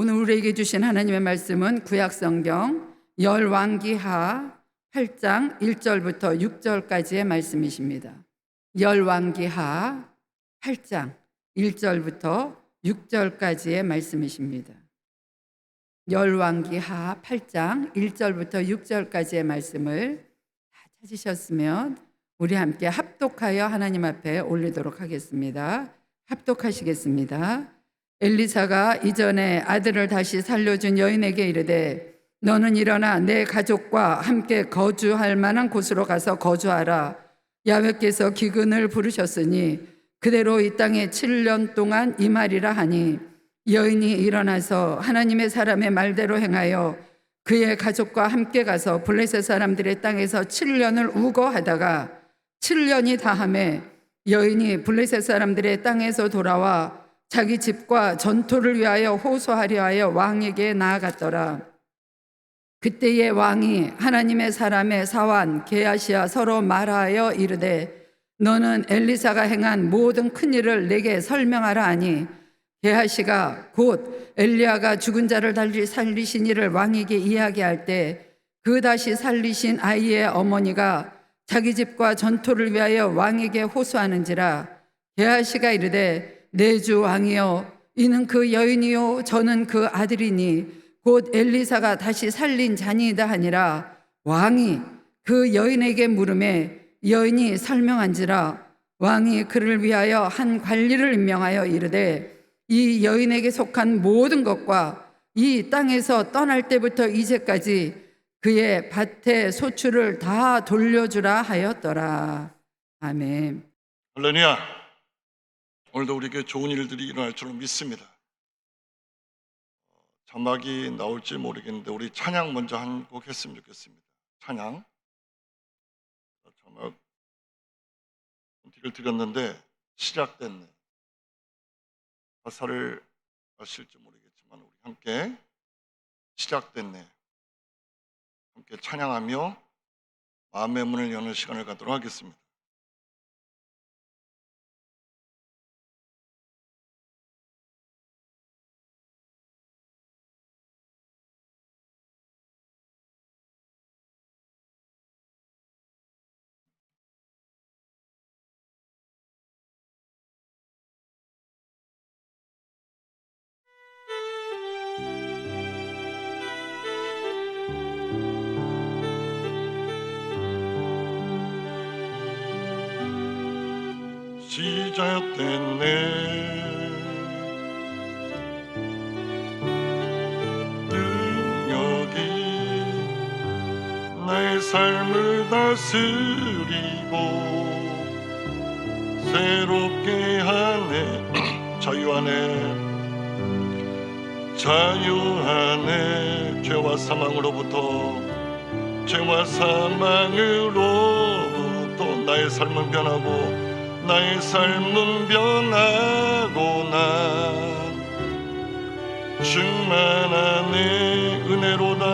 오늘 우리에게 주신 하나님의 말씀은 구약성경 열왕기하 8장 1절부터 6절까지의 말씀이십니다. 열왕기하 8장 1절부터 6절까지의 말씀이십니다. 열왕기하 8장 1절부터 6절까지의 말씀을 다 찾으셨으면 우리 함께 합독하여 하나님 앞에 올리도록 하겠습니다. 합독하시겠습니다. 엘리사가 이전에 아들을 다시 살려준 여인에게 이르되 너는 일어나 내 가족과 함께 거주할 만한 곳으로 가서 거주하라. 야훼께서 기근을 부르셨으니 그대로 이 땅에 7년 동안 임하리라 하니 여인이 일어나서 하나님의 사람의 말대로 행하여 그의 가족과 함께 가서 블레셋 사람들의 땅에서 7년을 우거하다가 7년이 다함에 여인이 블레셋 사람들의 땅에서 돌아와 자기 집과 전토를 위하여 호소하려 하여 왕에게 나아갔더라. 그때의 왕이 하나님의 사람의 사환 게하시와 서로 말하여 이르되 너는 엘리사가 행한 모든 큰 일을 내게 설명하라 하니 게하시가 곧 엘리야가 죽은 자를 다시 살리신 일을 왕에게 이야기할 때 그 다시 살리신 아이의 어머니가 자기 집과 전토를 위하여 왕에게 호소하는지라. 게하시가 이르되 내 주 왕이여 이는 그 여인이요 저는 그 아들이니 곧 엘리사가 다시 살린 자니이다 하니라. 왕이 그 여인에게 물으매 여인이 설명한지라. 왕이 그를 위하여 한 관리를 임명하여 이르되 이 여인에게 속한 모든 것과 이 땅에서 떠날 때부터 이제까지 그의 밭의 소출을 다 돌려주라 하였더라. 아멘. 할렐루야. 오늘도 우리에게 좋은 일들이 일어날 줄로 믿습니다. 자막이 나올지 모르겠는데 우리 찬양 먼저 한 곡 했으면 좋겠습니다. 찬양. 자막 선택을 드렸는데 시작됐네. 가사를 아실지 모르겠지만 우리 함께 시작됐네. 함께 찬양하며 마음의 문을 여는 시간을 갖도록 하겠습니다. 시작됐네. 능력이 나의 삶을 다스리고 새롭게 하네. 자유하네. 죄와 사망으로부터 나의 삶은 변하고 나의 삶은 변하고 난 충만하네. 은혜로다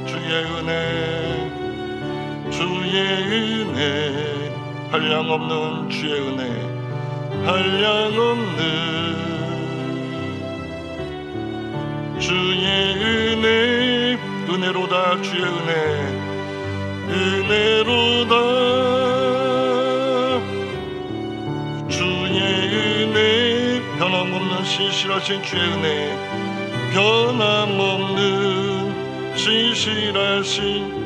주의 은혜 한량없는 주의 은혜 한량없는 주의 은혜 은혜로다. 주의 은혜로다. 주의 은혜 변함없는 신실하신 주의 은혜 변함없는 신실하신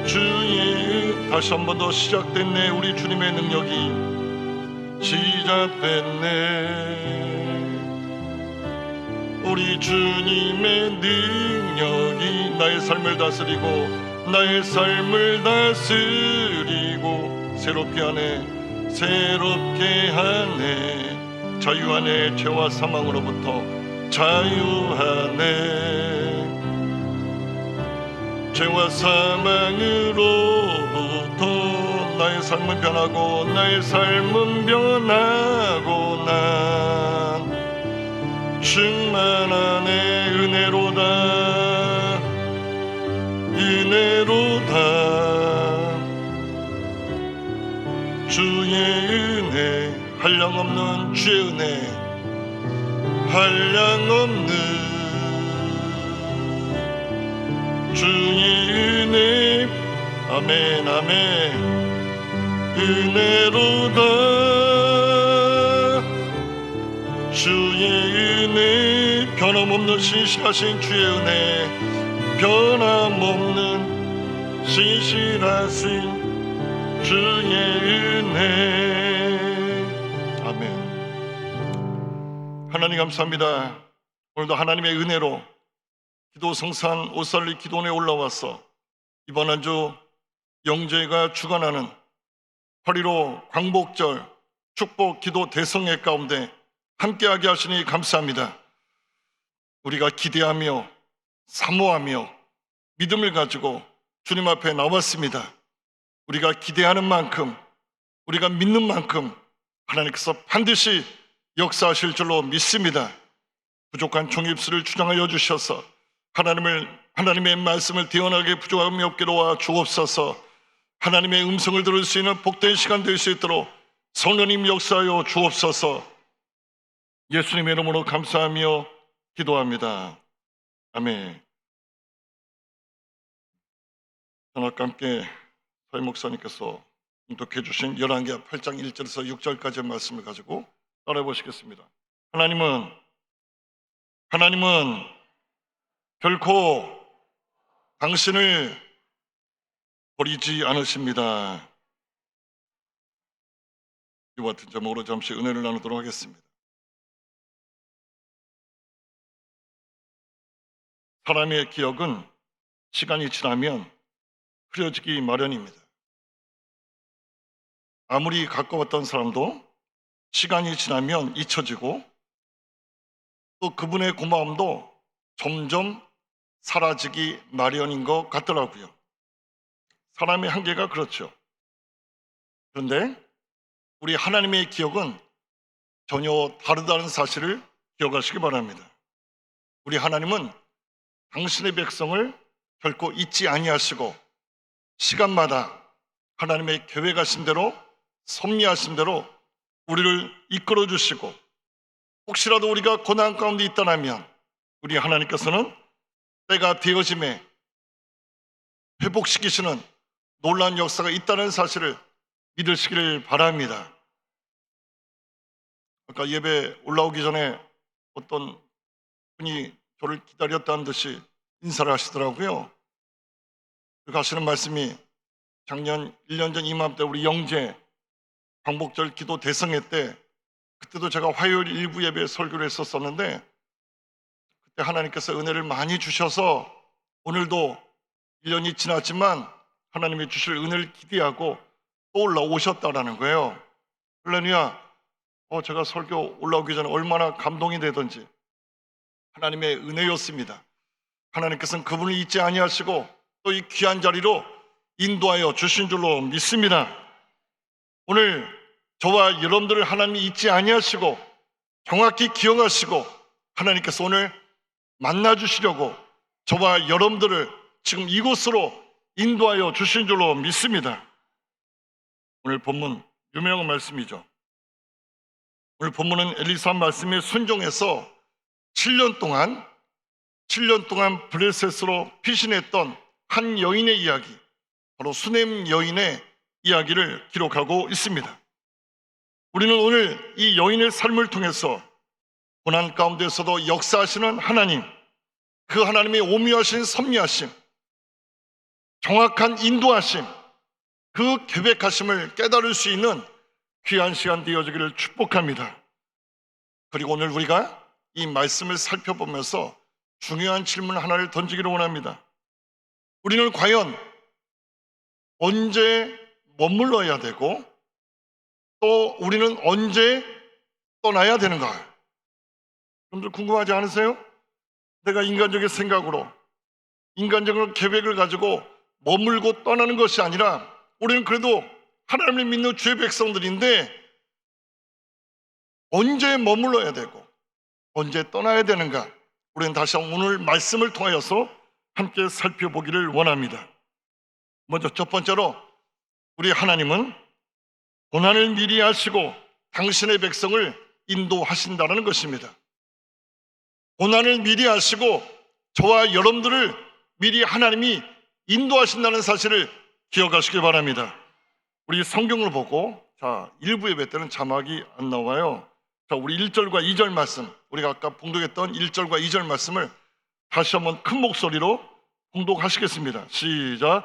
주의 다시 한 번 더 시작됐네. 우리 주님의 능력이 시작됐네. 우리 주님의 능력이 나의 삶을 다스리고 새롭게 하네. 자유하네. 죄와 사망으로부터 자유하네. 죄와 사망으로부터 나의 삶은 변하고 난 충만하네. 은혜로다. 주의 은혜 한량없는 주의 은혜, 한량없는 주의 은혜, 아멘 아멘. 은혜로다 주의 은혜, 변함없는 신실하신 주의 은혜, 변함없는 신실하신 주의 은혜. 아멘. 하나님 감사합니다. 오늘도 하나님의 은혜로 기도 성산 오살리 기도원에 올라와서 이번 한 주 영제가 주관하는 8.15 광복절 축복 기도 대성회 가운데 함께하게 하시니 감사합니다. 우리가 기대하며 사모하며 믿음을 가지고 주님 앞에 나왔습니다. 우리가 기대하는 만큼, 우리가 믿는 만큼 하나님께서 반드시 역사하실 줄로 믿습니다. 부족한 종입수를 주장하여 주셔서 하나님의 말씀을 대언하게 부족함이 없게 도와 주옵소서. 하나님의 음성을 들을 수 있는 복된 시간 될 수 있도록 성령님 역사하여 주옵소서. 예수님의 이름으로 감사하며 기도합니다. 아멘. 저와 함께 서희 목사님께서 인독해 주신 열왕기하 8장 1절에서 6절까지의 말씀을 가지고 따라해 보시겠습니다. 하나님은 결코 당신을 버리지 않으십니다. 이와 같은 제목으로 잠시 은혜를 나누도록 하겠습니다. 사람의 기억은 시간이 지나면 흐려지기 마련입니다. 아무리 가까웠던 사람도 시간이 지나면 잊혀지고 또 그분의 고마움도 점점 사라지기 마련인 것 같더라고요. 사람의 한계가 그렇죠. 그런데 우리 하나님의 기억은 전혀 다르다는 사실을 기억하시기 바랍니다. 우리 하나님은 당신의 백성을 결코 잊지 아니하시고 시간마다 하나님의 계획하신 대로 섭리하신 대로 우리를 이끌어 주시고 혹시라도 우리가 고난 가운데 있다면 우리 하나님께서는 때가 되어짐에 회복시키시는 놀라운 역사가 있다는 사실을 믿으시기를 바랍니다. 아까 예배 올라오기 전에 어떤 분이 저를 기다렸다는 듯이 인사를 하시더라고요. 그 하시는 말씀이 작년 1년 전 이맘때 우리 영제 광복절 기도 대성회 때, 그때도 제가 화요일 일부 예배에 설교를 했었었는데 그때 하나님께서 은혜를 많이 주셔서 오늘도 1년이 지났지만 하나님이 주실 은혜를 기대하고 또 올라오셨다라는 거예요. 할렐루야. 제가 설교 올라오기 전에 얼마나 감동이 되던지 하나님의 은혜였습니다. 하나님께서는 그분을 잊지 아니하시고 또 이 귀한 자리로 인도하여 주신 줄로 믿습니다. 오늘 저와 여러분들을 하나님이 잊지 아니하시고 정확히 기억하시고 하나님께서 오늘 만나주시려고 저와 여러분들을 지금 이곳으로 인도하여 주신 줄로 믿습니다. 오늘 본문 유명한 말씀이죠. 오늘 본문은 엘리사 말씀에 순종해서 7년 동안 블레셋으로 피신했던 한 여인의 이야기, 바로 수넴 여인의 이야기를 기록하고 있습니다. 우리는 오늘 이 여인의 삶을 통해서 고난 가운데서도 역사하시는 하나님, 그 하나님의 오묘하신 섭리하심, 정확한 인도하심, 그 계획하심을 깨달을 수 있는 귀한 시간 되어지기를 축복합니다. 그리고 오늘 우리가 이 말씀을 살펴보면서 중요한 질문 하나를 던지기를 원합니다. 우리는 과연 언제 머물러야 되고 또 우리는 언제 떠나야 되는가? 여러분들 궁금하지 않으세요? 내가 인간적인 생각으로 인간적인 계획을 가지고 머물고 떠나는 것이 아니라 우리는 그래도 하나님을 믿는 주의 백성들인데 언제 머물러야 되고 언제 떠나야 되는가? 우리는 다시 한번 오늘 말씀을 통하여서 함께 살펴보기를 원합니다. 먼저 첫 번째로 우리 하나님은 고난을 미리 아시고 당신의 백성을 인도하신다는 것입니다. 고난을 미리 아시고 저와 여러분들을 미리 하나님이 인도하신다는 사실을 기억하시기 바랍니다. 우리 성경을 보고, 일부 예배 때는 자막이 안 나와요. 우리 1절과 2절 말씀, 우리가 아까 봉독했던 1절과 2절 말씀을 다시 한번 큰 목소리로 봉독하시겠습니다. 시작.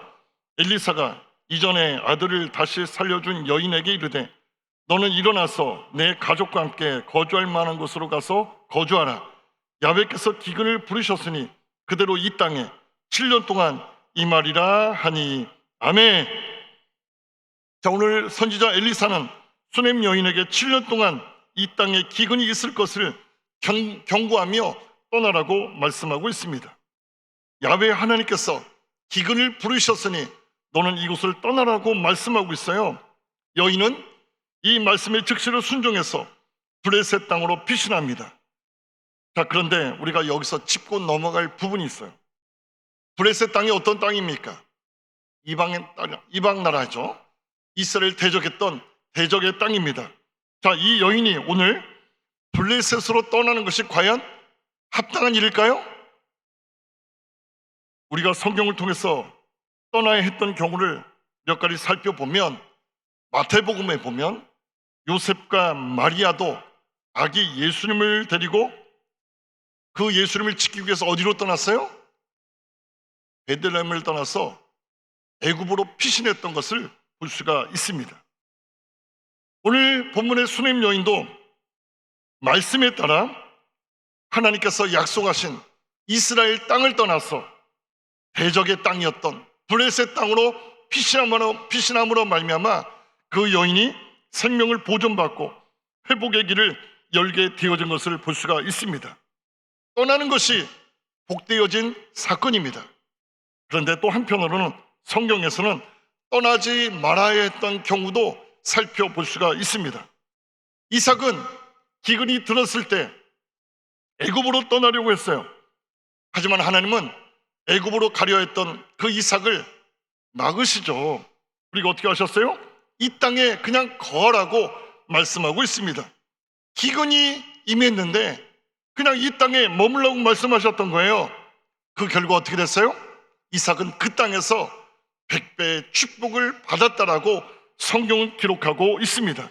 엘리사가 이전에 아들을 다시 살려준 여인에게 이르되 너는 일어나서 내 가족과 함께 거주할 만한 곳으로 가서 거주하라. 야훼께서 기근을 부르셨으니 그대로 이 땅에 7년 동안 임하리라 하니. 아멘. 오늘 선지자 엘리사는 수넴 여인에게 7년 동안 이 땅에 기근이 있을 것을 경고하며 떠나라고 말씀하고 있습니다. 야훼 하나님께서 기근을 부르셨으니 너는 이곳을 떠나라고 말씀하고 있어요. 여인은 이 말씀의 즉시를 순종해서 블레셋 땅으로 피신합니다. 그런데 우리가 여기서 짚고 넘어갈 부분이 있어요. 블레셋 땅이 어떤 땅입니까? 이방 나라죠. 이스라엘 대적했던 대적의 땅입니다. 이 여인이 오늘 블레셋으로 떠나는 것이 과연 합당한 일일까요? 우리가 성경을 통해서 떠나야 했던 경우를 몇 가지 살펴보면, 마태복음에 보면 요셉과 마리아도 아기 예수님을 데리고 그 예수님을 지키기 위해서 어디로 떠났어요? 베들레헴을 떠나서 애굽으로 피신했던 것을 볼 수가 있습니다. 오늘 본문의 수넴 여인도 말씀에 따라 하나님께서 약속하신 이스라엘 땅을 떠나서 대적의 땅이었던 블레셋 땅으로 피신함으로 말미암아 그 여인이 생명을 보존받고 회복의 길을 열게 되어진 것을 볼 수가 있습니다. 떠나는 것이 복되어진 사건입니다. 그런데 또 한편으로는 성경에서는 떠나지 말아야 했던 경우도 살펴볼 수가 있습니다. 이삭은 기근이 들었을 때 애굽으로 떠나려고 했어요. 하지만 하나님은 애굽으로 가려 했던 그 이삭을 막으시죠. 그리고 어떻게 하셨어요? 이 땅에 그냥 거하라고 말씀하고 있습니다. 기근이 임했는데 그냥 이 땅에 머물라고 말씀하셨던 거예요. 그 결과 어떻게 됐어요? 이삭은 그 땅에서 100배의 축복을 받았다라고 성경은 기록하고 있습니다.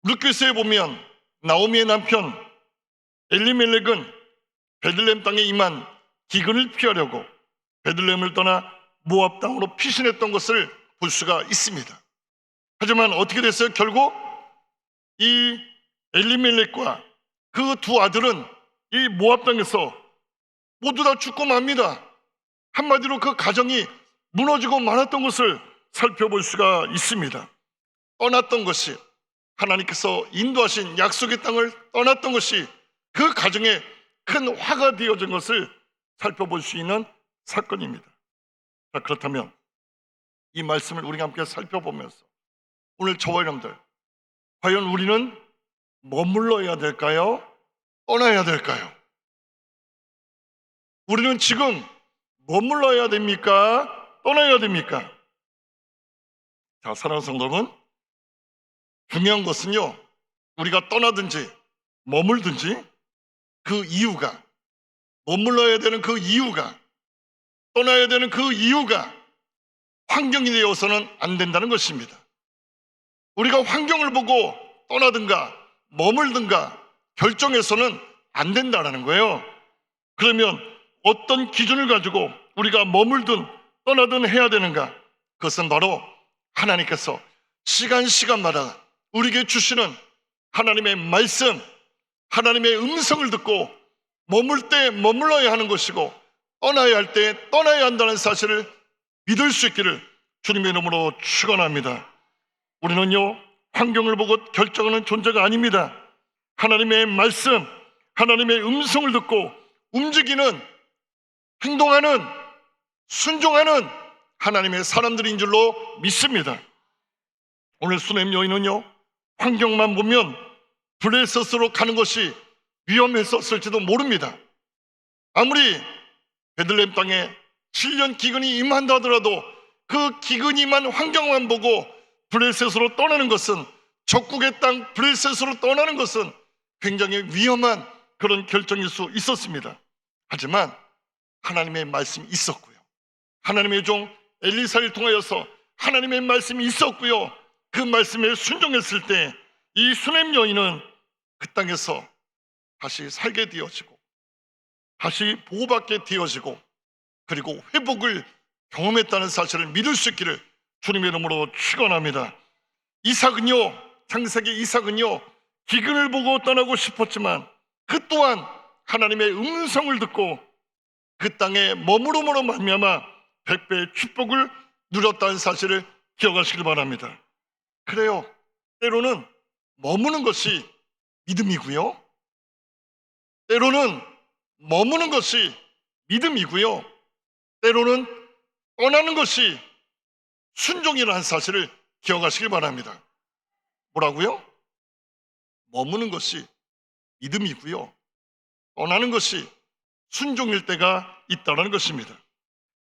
룻기서에 보면 나오미의 남편 엘리멜렉은 베들레헴 땅에 임한 기근을 피하려고 베들레헴을 떠나 모압 땅으로 피신했던 것을 볼 수가 있습니다. 하지만 어떻게 됐어요? 결국 이 엘리멜렉과 그 두 아들은 이 모압 땅에서 모두 다 죽고 맙니다. 한마디로 그 가정이 무너지고 말았던 것을 살펴볼 수가 있습니다. 떠났던 것이, 하나님께서 인도하신 약속의 땅을 떠났던 것이 그 가정에 큰 화가 되어진 것을 살펴볼 수 있는 사건입니다. 그렇다면 이 말씀을 우리가 함께 살펴보면서 오늘 저와 여러분들, 과연 우리는 머물러야 될까요? 떠나야 될까요? 우리는 지금 머물러야 됩니까? 떠나야 됩니까? 사랑하는 성도 여러분, 중요한 것은요, 우리가 떠나든지 머물든지 그 이유가, 머물러야 되는 그 이유가, 떠나야 되는 그 이유가 환경이 되어서는 안 된다는 것입니다. 우리가 환경을 보고 떠나든가 머물든가 결정해서는 안 된다는 거예요. 그러면 어떤 기준을 가지고 우리가 머물든 떠나든 해야 되는가? 그것은 바로 하나님께서 시간마다 우리에게 주시는 하나님의 말씀, 하나님의 음성을 듣고 머물 때 머물러야 하는 것이고 떠나야 할 때 떠나야 한다는 사실을 믿을 수 있기를 주님의 이름으로 축원합니다. 우리는요, 환경을 보고 결정하는 존재가 아닙니다. 하나님의 말씀, 하나님의 음성을 듣고 움직이는, 행동하는, 순종하는 하나님의 사람들인 줄로 믿습니다. 오늘 수넴 여인은요, 환경만 보면 블레셋으로 가는 것이 위험했었을지도 모릅니다. 아무리 베들레헴 땅에 7년 기근이 임한다 하더라도 그 기근이 임한 환경만 보고 블레셋으로 떠나는 것은 적국의 땅 브레셋으로 떠나는 것은 굉장히 위험한 그런 결정일 수 있었습니다. 하지만 하나님의 말씀이 있었고요, 하나님의 종 엘리사를 통하여서 하나님의 말씀이 있었고요, 그 말씀에 순종했을 때 이 수넴 여인은 그 땅에서 다시 살게 되어지고 다시 보호받게 되어지고 그리고 회복을 경험했다는 사실을 믿을 수 있기를 주님의 이름으로 축원합니다. 이삭은요, 창세기 이삭은요, 기근을 보고 떠나고 싶었지만 그 또한 하나님의 음성을 듣고 그 땅에 머무름으로 말미암아 100배의 축복을 누렸다는 사실을 기억하시길 바랍니다. 그래요, 때로는 머무는 것이 믿음이고요, 때로는 머무는 것이 믿음이고요, 때로는 떠나는 것이 순종이라는 사실을 기억하시길 바랍니다. 뭐라고요? 머무는 것이 믿음이고요, 떠나는 것이 순종일 때가 있다는 것입니다.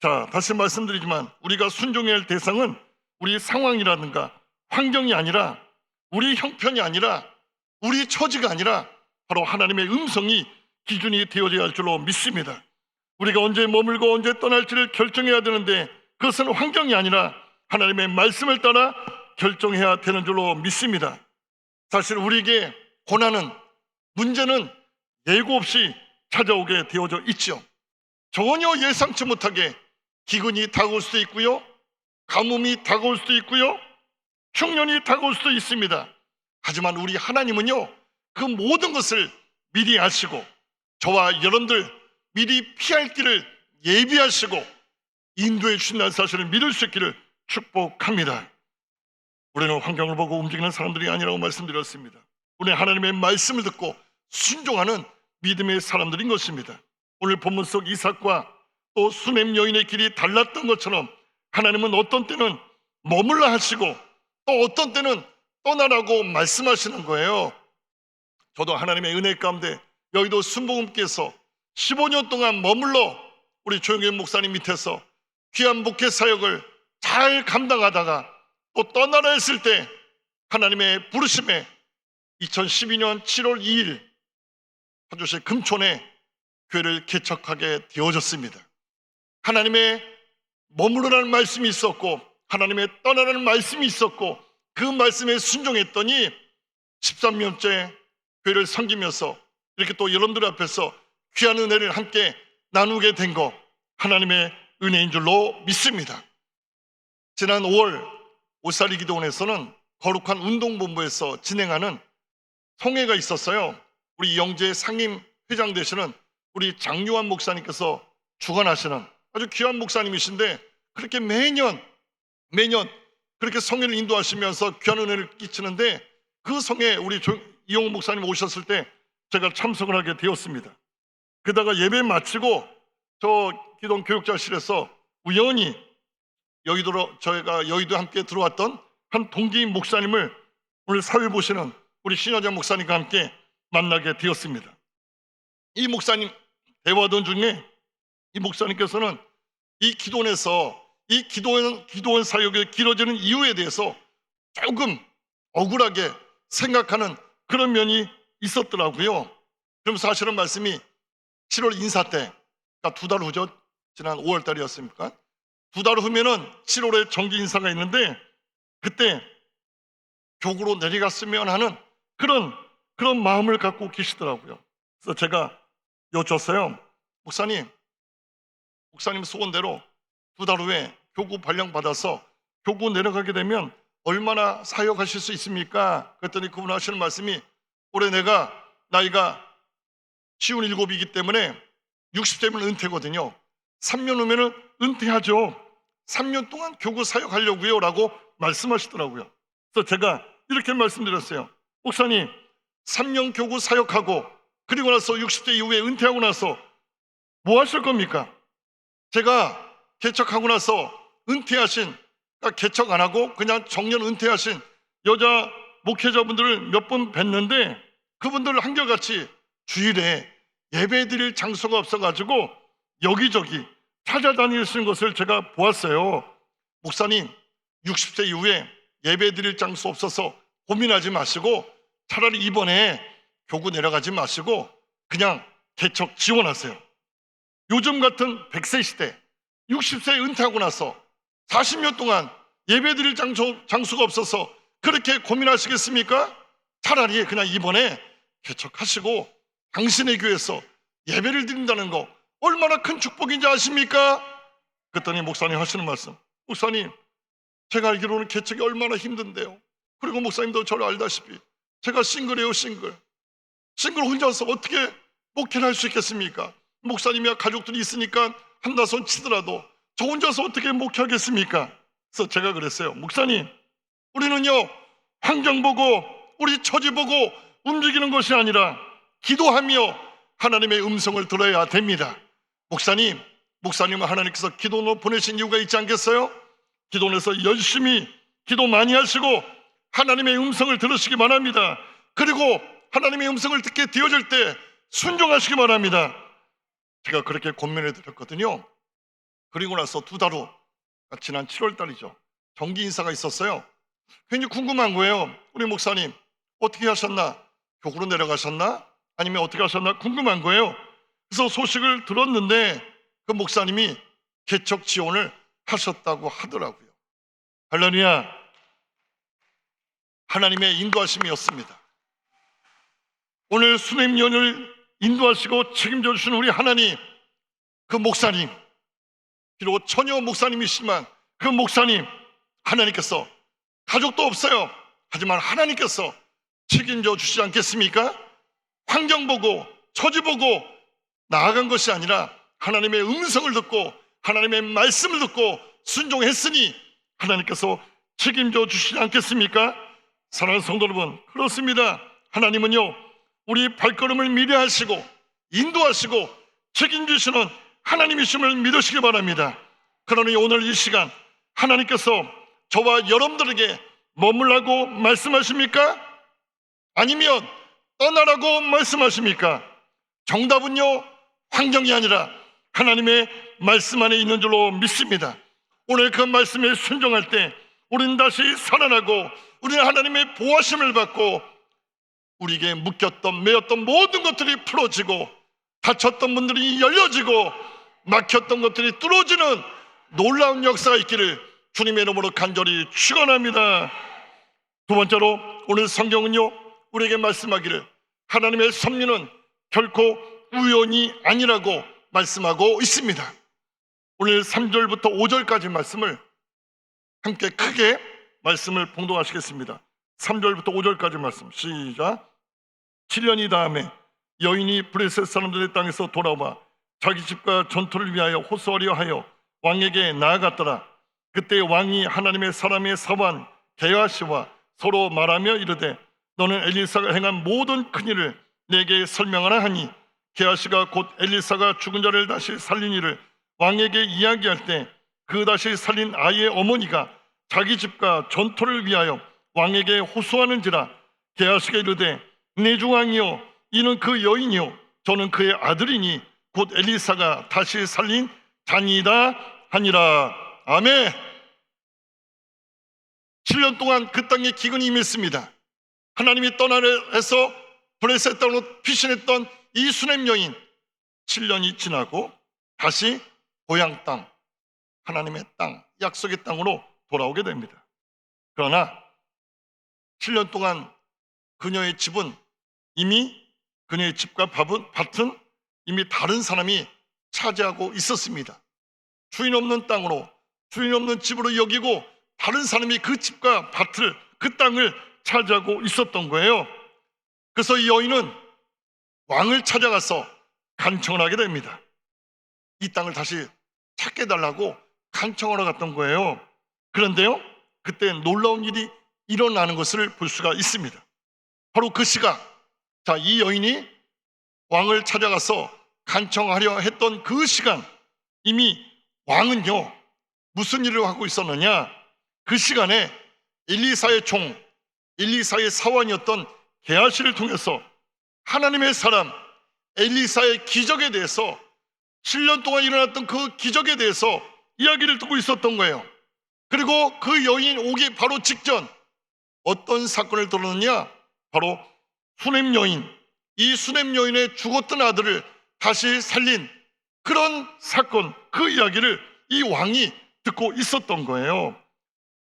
자, 다시 말씀드리지만 우리가 순종해야 할 대상은 우리 상황이라든가 환경이 아니라, 우리 형편이 아니라, 우리 처지가 아니라 바로 하나님의 음성이 기준이 되어져야 할 줄로 믿습니다. 우리가 언제 머물고 언제 떠날지를 결정해야 되는데 그것은 환경이 아니라 하나님의 말씀을 따라 결정해야 되는 줄로 믿습니다. 사실 우리에게 고난은, 문제는 예고 없이 찾아오게 되어져 있죠. 전혀 예상치 못하게 기근이 다가올 수도 있고요, 가뭄이 다가올 수도 있고요, 흉년이 다가올 수도 있습니다. 하지만 우리 하나님은요, 그 모든 것을 미리 아시고 저와 여러분들 미리 피할 길을 예비하시고 인도해 주신다는 사실을 믿을 수 있기를 축복합니다. 우리는 환경을 보고 움직이는 사람들이 아니라고 말씀드렸습니다. 우리는 하나님의 말씀을 듣고 순종하는 믿음의 사람들인 것입니다. 오늘 본문 속 이삭과 또 수넴 여인의 길이 달랐던 것처럼 하나님은 어떤 때는 머물라 하시고 또 어떤 때는 떠나라고 말씀하시는 거예요. 저도 하나님의 은혜 가운데 여의도 순복음께서 15년 동안 머물러 우리 조영현 목사님 밑에서 귀한 목회 사역을 잘 감당하다가 또 떠나라 했을 때 하나님의 부르심에 2012년 7월 2일 파주시 금촌에 교회를 개척하게 되어졌습니다. 하나님의 머무르라는 말씀이 있었고 하나님의 떠나라는 말씀이 있었고 그 말씀에 순종했더니 13년째 교회를 섬기면서 이렇게 또 여러분들 앞에서 귀한 은혜를 함께 나누게 된 거 하나님의 은혜인 줄로 믿습니다. 지난 5월 오사리 기도원에서는 거룩한 운동본부에서 진행하는 성회가 있었어요. 우리 영재 상임 회장 되시는 우리 장요한 목사님께서 주관하시는 아주 귀한 목사님이신데 그렇게 매년 그렇게 성회를 인도하시면서 귀한 은혜를 끼치는데 그 성회에 우리 이용호 목사님 오셨을 때 제가 참석을 하게 되었습니다. 그러다가 예배 마치고 저 기동 교육자실에서 우연히 저희가 여의도에 함께 들어왔던 한 동기인 목사님을 오늘 사회 보시는 우리 신여자 목사님과 함께 만나게 되었습니다. 이 목사님 대화하던 중에 이 목사님께서는 이 기도원에서 이 기도원 사역이 길어지는 이유에 대해서 조금 억울하게 생각하는 그런 면이 있었더라고요. 그럼 사실은 말씀이 7월 인사 때, 그러니까 2달 후죠. 지난 5월 달이었습니까? 2달 후면은 7월에 정기 인사가 있는데 그때 교구로 내려갔으면 하는 그런 마음을 갖고 계시더라고요. 그래서 제가 여쭈었어요. 목사님 소원대로 2달 후에 교구 발령 받아서 교구 내려가게 되면 얼마나 사역하실 수 있습니까? 그랬더니 그분 하시는 말씀이 올해 내가 나이가 57이기 때문에 60대면 은퇴거든요. 3년 후면은 은퇴하죠. 3년 동안 교구 사역하려고요 라고 말씀하시더라고요. 그래서 제가 이렇게 말씀드렸어요. 목사님 3년 교구 사역하고 그리고 나서 60대 이후에 은퇴하고 나서 뭐 하실 겁니까? 제가 개척하고 나서 은퇴하신, 그러니까 개척 안 하고 그냥 정년 은퇴하신 여자 목회자분들을 몇 번 뵀는데 그분들 한결같이 주일에 예배 드릴 장소가 없어가지고 여기저기 찾아다니시는 것을 제가 보았어요. 목사님 60세 이후에 예배 드릴 장소 없어서 고민하지 마시고 차라리 이번에 교구 내려가지 마시고 그냥 개척 지원하세요. 요즘 같은 100세 시대, 60세에 은퇴하고 나서 40년 동안 예배드릴 장소가 없어서 그렇게 고민하시겠습니까? 차라리 그냥 이번에 개척하시고 당신의 교회에서 예배를 드린다는 거 얼마나 큰 축복인지 아십니까? 그랬더니 목사님 하시는 말씀, 목사님 제가 알기로는 개척이 얼마나 힘든데요. 그리고 목사님도 저를 알다시피 제가 싱글이에요. 싱글 혼자서 어떻게 목회를 할 수 있겠습니까? 목사님이야 가족들이 있으니까 한다손 치더라도 저 혼자서 어떻게 목회하겠습니까? 그래서 제가 그랬어요. 목사님, 우리는요 환경 보고 우리 처지 보고 움직이는 것이 아니라 기도하며 하나님의 음성을 들어야 됩니다. 목사님은 하나님께서 기도로 보내신 이유가 있지 않겠어요? 기도원에서 열심히 기도 많이 하시고 하나님의 음성을 들으시기 바랍니다. 그리고 하나님의 음성을 듣게 되어질 때 순종하시기 바랍니다. 제가 그렇게 권면해 드렸거든요. 그리고 나서 2달 후, 지난 7월 달이죠, 정기 인사가 있었어요. 굉장히 궁금한 거예요. 우리 목사님 어떻게 하셨나? 교구로 내려가셨나? 아니면 어떻게 하셨나? 궁금한 거예요. 그래서 소식을 들었는데 그 목사님이 개척 지원을 하셨다고 하더라고요. 할렐루야. 하나님의 인도하심이었습니다. 오늘 수냄연을 인도하시고 책임져 주시는 우리 하나님, 그 목사님, 비록 처녀 목사님이시지만 그 목사님, 하나님께서 가족도 없어요. 하지만 하나님께서 책임져 주시지 않겠습니까? 환경 보고 처지 보고 나아간 것이 아니라 하나님의 음성을 듣고 하나님의 말씀을 듣고 순종했으니 하나님께서 책임져 주시지 않겠습니까? 사랑하는 성도 여러분, 그렇습니다. 하나님은요 우리 발걸음을 미래하시고 인도하시고 책임지시는 하나님이심을 믿으시기 바랍니다. 그러니 오늘 이 시간 하나님께서 저와 여러분들에게 머물라고 말씀하십니까? 아니면 떠나라고 말씀하십니까? 정답은요 환경이 아니라 하나님의 말씀 안에 있는 줄로 믿습니다. 오늘 그 말씀에 순종할 때 우리는 다시 살아나고 우리는 하나님의 보호하심을 받고 우리에게 묶였던 매였던 모든 것들이 풀어지고 닫혔던 문들이 열려지고 막혔던 것들이 뚫어지는 놀라운 역사가 있기를 주님의 이름으로 간절히 축원합니다. 2번째로 오늘 성경은요 우리에게 말씀하기를 하나님의 섭리는 결코 우연이 아니라고 말씀하고 있습니다. 오늘 3절부터 5절까지 말씀을 함께 크게 말씀을 봉독하시겠습니다. 3절부터 5절까지 말씀 시작. 7년이 다음에 여인이 브레셋 사람들의 땅에서 돌아와 자기 집과 전투를 위하여 호소하려 하여 왕에게 나아갔더라. 그때 왕이 하나님의 사람의 사환 게하시와 서로 말하며 이르되 너는 엘리사가 행한 모든 큰일을 내게 설명하라 하니 게하시가 곧 엘리사가 죽은 자를 다시 살린 일을 왕에게 이야기할 때 그 다시 살린 아이의 어머니가 자기 집과 전토를 위하여 왕에게 호소하는지라. 게하시가 이르되 내 주 왕이요 이는 그 여인이요 저는 그의 아들이니 곧 엘리사가 다시 살린 자니이다 하니라. 아멘. 7년 동안 그 땅에 기근이 임했습니다. 하나님이 떠나려 해서 블레셋 땅으로 피신했던 이 수냄 여인, 7년이 지나고 다시 고향 땅, 하나님의 땅, 약속의 땅으로 돌아오게 됩니다. 그러나 7년 동안 그녀의 집은 이미 그녀의 집과 밭은 이미 다른 사람이 차지하고 있었습니다. 주인 없는 땅으로, 주인 없는 집으로 여기고 다른 사람이 그 집과 밭을, 그 땅을 차지하고 있었던 거예요. 그래서 이 여인은 왕을 찾아가서 간청을 하게 됩니다. 이 땅을 다시 찾게 해달라고 간청하러 갔던 거예요. 그런데요 그때 놀라운 일이 일어나는 것을 볼 수가 있습니다. 바로 그 시각, 이 여인이 왕을 찾아가서 간청하려 했던 그 시간, 이미 왕은요 무슨 일을 하고 있었느냐, 그 시간에 엘리사의 종, 엘리사의 사환이었던 게하시를 통해서 하나님의 사람 엘리사의 기적에 대해서 7년 동안 일어났던 그 기적에 대해서 이야기를 듣고 있었던 거예요. 그리고 그 여인 오기 바로 직전 어떤 사건을 들었느냐? 바로 수냄 여인, 이 수냄 여인의 죽었던 아들을 다시 살린 그런 사건, 그 이야기를 이 왕이 듣고 있었던 거예요.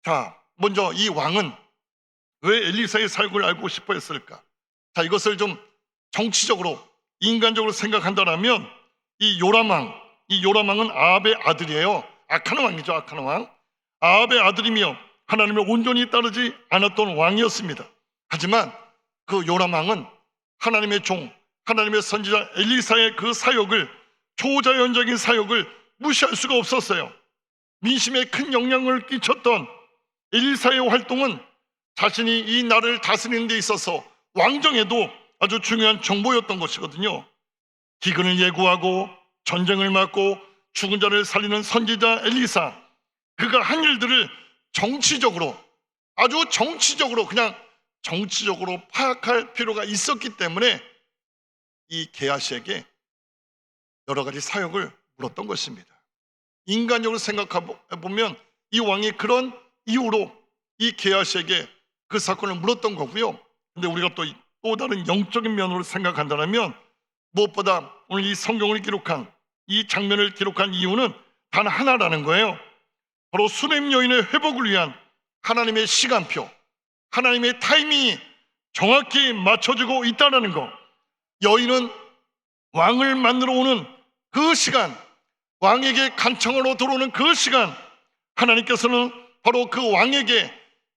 자, 먼저 이 왕은 왜 엘리사의 사역을 알고 싶어 했을까? 자, 이것을 좀 정치적으로, 인간적으로 생각한다면 이 요람왕은 아합의 아들이에요. 악한 왕이죠, 악한 왕. 아합의 아들이며 하나님을 온전히 따르지 않았던 왕이었습니다. 하지만 그 요람왕은 하나님의 종, 하나님의 선지자 엘리사의 그 사역을, 초자연적인 사역을 무시할 수가 없었어요. 민심에 큰 영향을 끼쳤던 엘리사의 활동은 자신이 이 나라를 다스리는 데 있어서 왕정에도 아주 중요한 정보였던 것이거든요. 기근을 예고하고 전쟁을 막고 죽은 자를 살리는 선지자 엘리사, 그가 한 일들을 정치적으로, 아주 정치적으로, 그냥 정치적으로 파악할 필요가 있었기 때문에 이 게하시에게 여러 가지 사역을 물었던 것입니다. 인간적으로 생각해보면 이 왕이 그런 이유로 이 게하시에게 그 사건을 물었던 거고요. 근데 우리가 또 다른 영적인 면으로 생각한다면 무엇보다 오늘 이 성경을 기록한, 이 장면을 기록한 이유는 단 하나라는 거예요. 바로 수냄 여인의 회복을 위한 하나님의 시간표, 하나님의 타이밍이 정확히 맞춰지고 있다는 거. 여인은 왕을 만나러 오는 그 시간, 왕에게 간청하러 들어오는 그 시간, 하나님께서는 바로 그 왕에게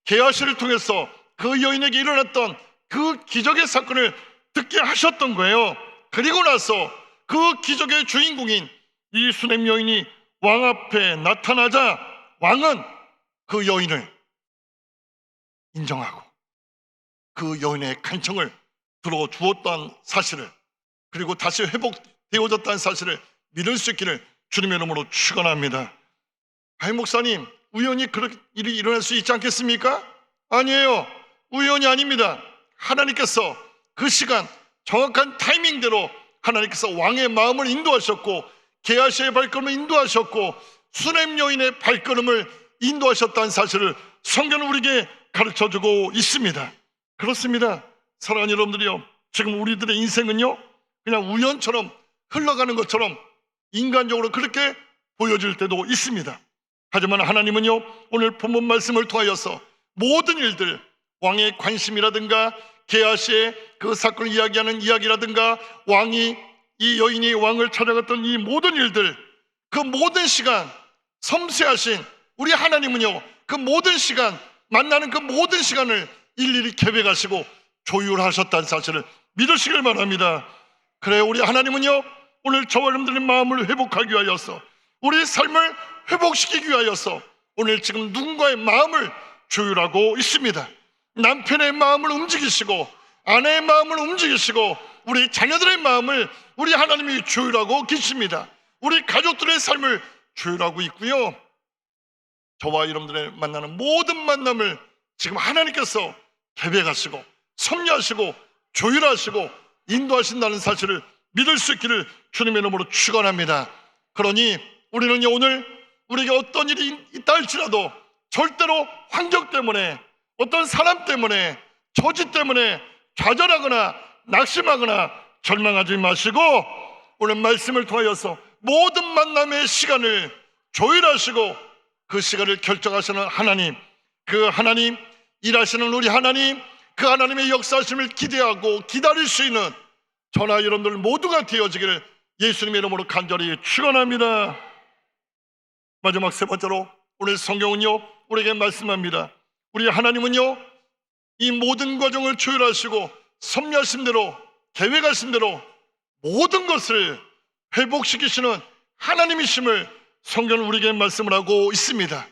게하시를 통해서 그 여인에게 일어났던 그 기적의 사건을 듣게 하셨던 거예요. 그리고 나서 그 기적의 주인공인 이 수냄 여인이 왕 앞에 나타나자 왕은 그 여인을 인정하고 그 여인의 간청을 들어주었다는 사실을, 그리고 다시 회복되어졌다는 사실을 믿을 수 있기를 주님의 이름으로 축원합니다. 아이 목사님, 우연히 그런 일이 일어날 수 있지 않겠습니까? 아니에요. 우연이 아닙니다. 하나님께서 그 시간 정확한 타이밍대로 하나님께서 왕의 마음을 인도하셨고 게하시의 발걸음을 인도하셨고 수냄 여인의 발걸음을 인도하셨다는 사실을 성경은 우리에게 가르쳐주고 있습니다. 그렇습니다. 사랑하는 여러분들이요, 지금 우리들의 인생은요 그냥 우연처럼 흘러가는 것처럼 인간적으로 그렇게 보여질 때도 있습니다. 하지만 하나님은요 오늘 본문 말씀을 통하여서 모든 일들, 왕의 관심이라든가 게하시의 그 사건을 이야기하는 이야기라든가 이 여인이 왕을 찾아갔던 이 모든 일들, 그 모든 시간, 섬세하신 우리 하나님은요 그 모든 시간, 만나는 그 모든 시간을 일일이 계획하시고 조율하셨다는 사실을 믿으시길 바랍니다. 그래, 우리 하나님은요 오늘 저와 여러분들의 마음을 회복하기 위하여서, 우리 삶을 회복시키기 위하여서 오늘 지금 누군가의 마음을 조율하고 있습니다. 남편의 마음을 움직이시고 아내의 마음을 움직이시고 우리 자녀들의 마음을 우리 하나님이 조율하고 계십니다. 우리 가족들의 삶을 조율하고 있고요, 저와 여러분들의 만나는 모든 만남을 지금 하나님께서 계획하시고 섭리하시고 조율하시고 인도하신다는 사실을 믿을 수 있기를 주님의 이름으로 축원합니다. 그러니 우리는요 오늘 우리에게 어떤 일이 있다 할지라도 절대로 환경 때문에, 어떤 사람 때문에, 처지 때문에 좌절하거나 낙심하거나 절망하지 마시고 오늘 말씀을 통하여서 모든 만남의 시간을 조율하시고 그 시간을 결정하시는 하나님, 그 하나님, 일하시는 우리 하나님, 그 하나님의 역사하심을 기대하고 기다릴 수 있는 저나 여러분들 모두가 되어지기를 예수님의 이름으로 간절히 축원합니다. 마지막 세 번째로 오늘 성경은요 우리에게 말씀합니다. 우리 하나님은요 이 모든 과정을 조율하시고 섭리하신 대로, 계획하신 대로 모든 것을 회복시키시는 하나님이심을 성경은 우리에게 말씀을 하고 있습니다.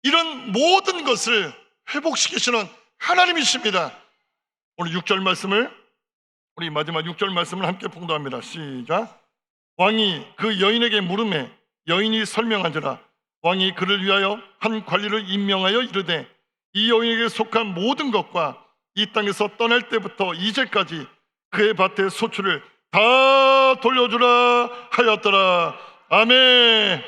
이런 모든 것을 회복시키시는 하나님이십니다. 오늘 6절 말씀을, 우리 마지막 6절 말씀을 함께 봉독합니다. 시작. 왕이 그 여인에게 물으매 여인이 설명하더라. 왕이 그를 위하여 한 관리를 임명하여 이르되 이 여인에게 속한 모든 것과 이 땅에서 떠날 때부터 이제까지 그의 밭의 소출을 다 돌려주라 하였더라. 아멘.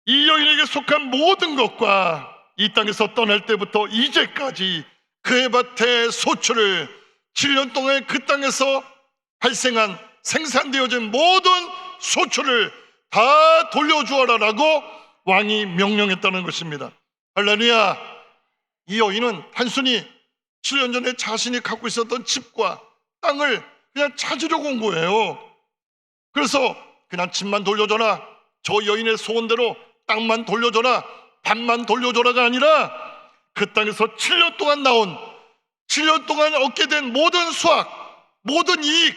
이 여인에게 속한 모든 것과 이 땅에서 떠날 때부터 이제까지 그의 밭의 소출을 7년 동안 그 땅에서 발생한 생산되어진 모든 소출을 다 돌려주어라라고 왕이 명령했다는 것입니다. 할렐루야. 이 여인은 단순히 7년 전에 자신이 갖고 있었던 집과 땅을 그냥 찾으려고 온 거예요. 그래서 그냥 집만 돌려줘라, 저 여인의 소원대로 땅만 돌려줘라, 밭만 돌려줘라가 아니라 그 땅에서 7년 동안 나온, 7년 동안 얻게 된 모든 수확, 모든 이익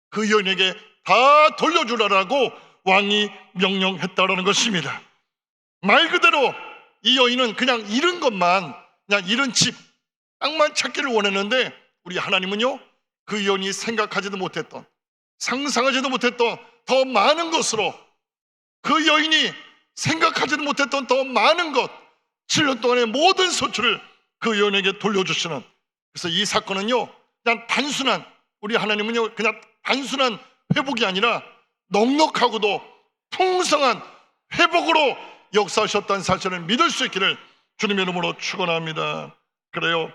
그 여인에게 다 돌려주라라고 왕이 명령했다라는 것입니다. 말 그대로 이 여인은 그냥 잃은 것만, 그냥 잃은 집, 땅만 찾기를 원했는데 우리 하나님은요, 그 여인이 생각하지도 못했던, 상상하지도 못했던 더 많은 것으로, 그 여인이 생각하지도 못했던 더 많은 것, 7년 동안의 모든 소출을 그 여인에게 돌려주시는, 그래서 이 사건은요 그냥 단순한, 우리 하나님은요 그냥 단순한 회복이 아니라 넉넉하고도 풍성한 회복으로 역사하셨다는 사실을 믿을 수 있기를 주님의 이름으로 축원합니다. 그래요,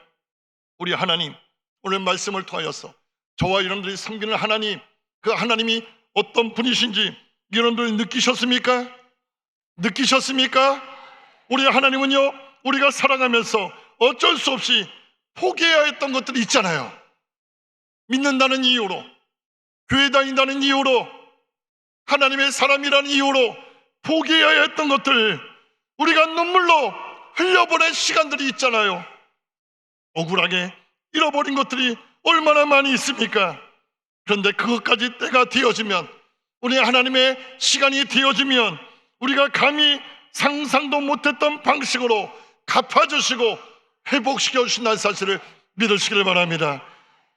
우리 하나님 오늘 말씀을 통하여서 저와 여러분들이 섬기는 하나님, 그 하나님이 어떤 분이신지 여러분들 느끼셨습니까? 느끼셨습니까? 우리 하나님은요, 우리가 살아가면서 어쩔 수 없이 포기해야 했던 것들이 있잖아요. 믿는다는 이유로, 교회 다닌다는 이유로, 하나님의 사람이라는 이유로 포기해야 했던 것들, 우리가 눈물로 흘려보낸 시간들이 있잖아요. 억울하게 잃어버린 것들이 얼마나 많이 있습니까? 그런데 그것까지 때가 되어지면, 우리 하나님의 시간이 되어지면 우리가 감히 상상도 못했던 방식으로 갚아주시고 회복시켜 주신다는 사실을 믿으시길 바랍니다.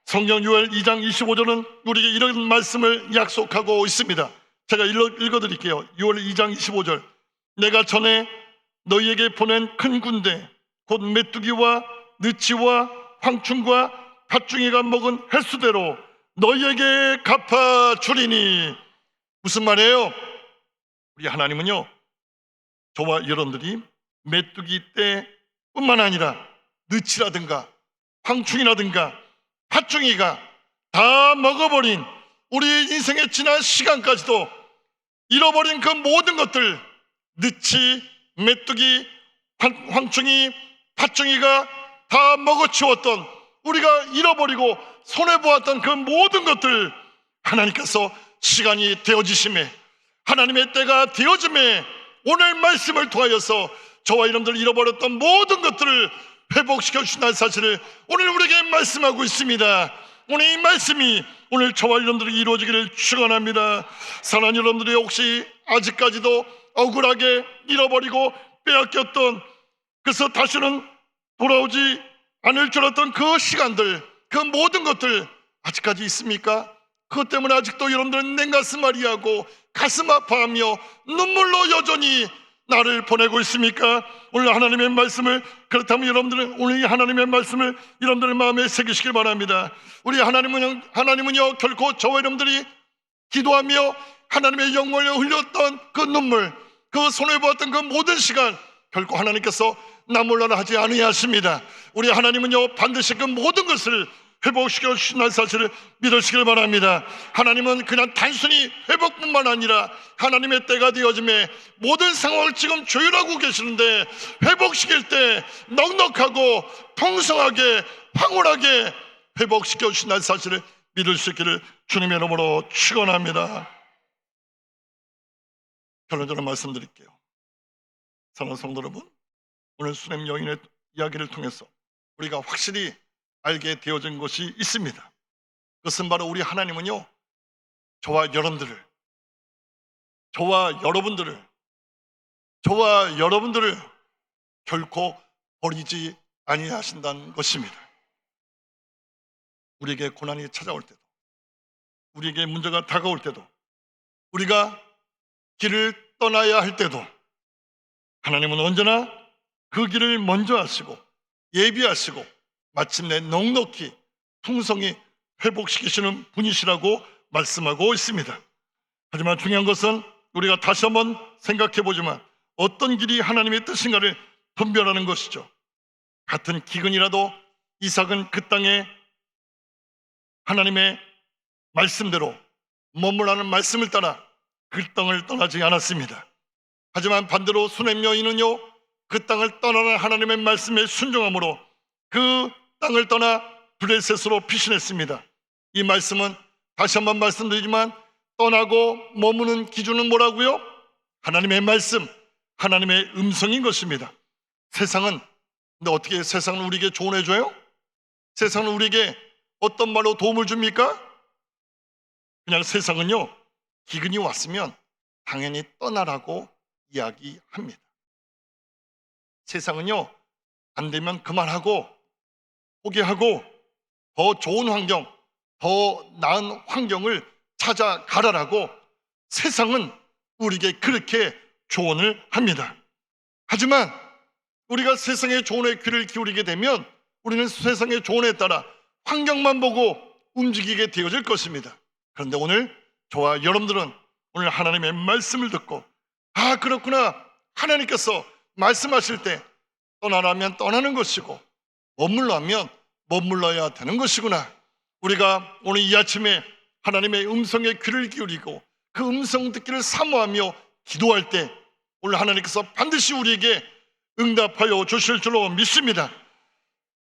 성경 요엘 2장 25절은 우리에게 이런 말씀을 약속하고 있습니다. 제가 읽어드릴게요. 요엘 2장 25절. 내가 전에 너희에게 보낸 큰 군대 곧 메뚜기와 느치와 황충과 팥중이가 먹은 횟수대로 너희에게 갚아주리니. 무슨 말이에요? 우리 하나님은요, 저와 여러분들이 메뚜기 때뿐만 아니라 느치라든가 황충이라든가 팥중이가 다 먹어버린 우리 인생의 지난 시간까지도 잃어버린 그 모든 것들, 느치, 메뚜기, 황충이, 팥중이가 다 먹어치웠던, 우리가 잃어버리고 손해보았던 그 모든 것들 하나님께서 시간이 되어지심에, 하나님의 때가 되어짐에 오늘 말씀을 통하여서 저와 여러분들 잃어버렸던 모든 것들을 회복시켜 주신다는 사실을 오늘 우리에게 말씀하고 있습니다. 오늘 이 말씀이 오늘 저와 여러분들이 이루어지기를 축원합니다. 사랑하는 여러분들이 혹시 아직까지도 억울하게 잃어버리고 빼앗겼던, 그래서 다시는 돌아오지 않을 줄 알았던 그 시간들, 그 모든 것들 아직까지 있습니까? 그것 때문에 아직도 여러분들은 냉가슴 앓이하고 가슴 아파하며 눈물로 여전히 나를 보내고 있습니까? 오늘 하나님의 말씀을, 그렇다면 여러분들은 오늘 이 하나님의 말씀을 여러분들의 마음에 새기시길 바랍니다. 우리 하나님은요 결코 저와 여러분들이 기도하며 하나님의 영광을 흘렸던 그 눈물, 그 손해보았던 그 모든 시간 결코 하나님께서 나몰라라 하지 아니하십니다. 우리 하나님은요 반드시 그 모든 것을 회복시켜 주신다는 사실을 믿으시길 바랍니다. 하나님은 그냥 단순히 회복뿐만 아니라 하나님의 때가 되어짐에 모든 상황을 지금 조율하고 계시는데 회복시킬 때 넉넉하고 풍성하게 황홀하게 회복시켜 주신다는 사실을 믿을 수 있기를 주님의 이름으로 축원합니다. 결론적으로 말씀드릴게요. 사랑하는 성도 여러분, 오늘 수냄 여인의 이야기를 통해서 우리가 확실히 알게 되어진 것이 있습니다. 그것은 바로 우리 하나님은요 저와 여러분들을 결코 버리지 아니하신다는 것입니다. 우리에게 고난이 찾아올 때도, 우리에게 문제가 다가올 때도, 우리가 길을 떠나야 할 때도 하나님은 언제나 그 길을 먼저 하시고 예비하시고 마침내 넉넉히 풍성히 회복시키시는 분이시라고 말씀하고 있습니다. 하지만 중요한 것은 우리가 다시 한번 생각해 보지만 어떤 길이 하나님의 뜻인가를 분별하는 것이죠. 같은 기근이라도 이삭은 그 땅에 하나님의 말씀대로 머물라는 말씀을 따라 그 땅을 떠나지 않았습니다. 하지만 반대로 수넴 여인은요, 그 땅을 떠나는 하나님의 말씀에 순종함으로 그 땅을 떠나 블레셋으로 피신했습니다. 이 말씀은 다시 한번 말씀드리지만 떠나고 머무는 기준은 뭐라고요? 하나님의 말씀, 하나님의 음성인 것입니다. 세상은, 근데 어떻게 세상은 우리에게 조언해줘요? 세상은 우리에게 어떤 말로 도움을 줍니까? 그냥 세상은요, 기근이 왔으면 당연히 떠나라고 이야기합니다. 세상은요, 안 되면 그만하고 포기하고 더 좋은 환경, 더 나은 환경을 찾아가라라고 세상은 우리에게 그렇게 조언을 합니다. 하지만 우리가 세상의 조언에 귀를 기울이게 되면 우리는 세상의 조언에 따라 환경만 보고 움직이게 되어질 것입니다. 그런데 오늘 저와 여러분들은 오늘 하나님의 말씀을 듣고, 아, 그렇구나, 하나님께서 말씀하실 때 떠나라면 떠나는 것이고 머물라면 머물러야 되는 것이구나. 우리가 오늘 이 아침에 하나님의 음성에 귀를 기울이고 그 음성 듣기를 사모하며 기도할 때 오늘 하나님께서 반드시 우리에게 응답하여 주실 줄로 믿습니다.